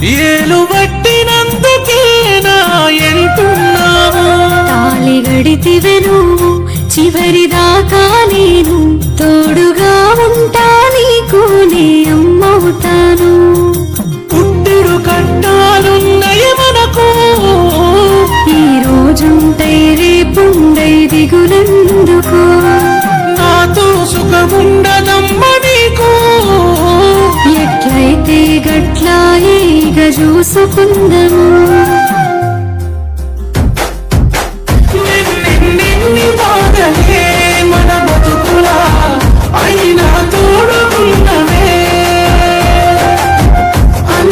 ఏలు పట్టినందుకేనా ఎంటున్నావు తాళి గడితివె నువ్వు చివరి దాకా నేను తోడుగా ఉంటా నీకు నే అమ్మవుతాను పుట్టిడు కట్టాలున్నయ మనకు ఈ రోజుంటై రేపుండై దిగులెందుకు నాతో సుఖముండదమ్మ నీకు ఎట్లయితే గట్లాయేగా చూసుకుందము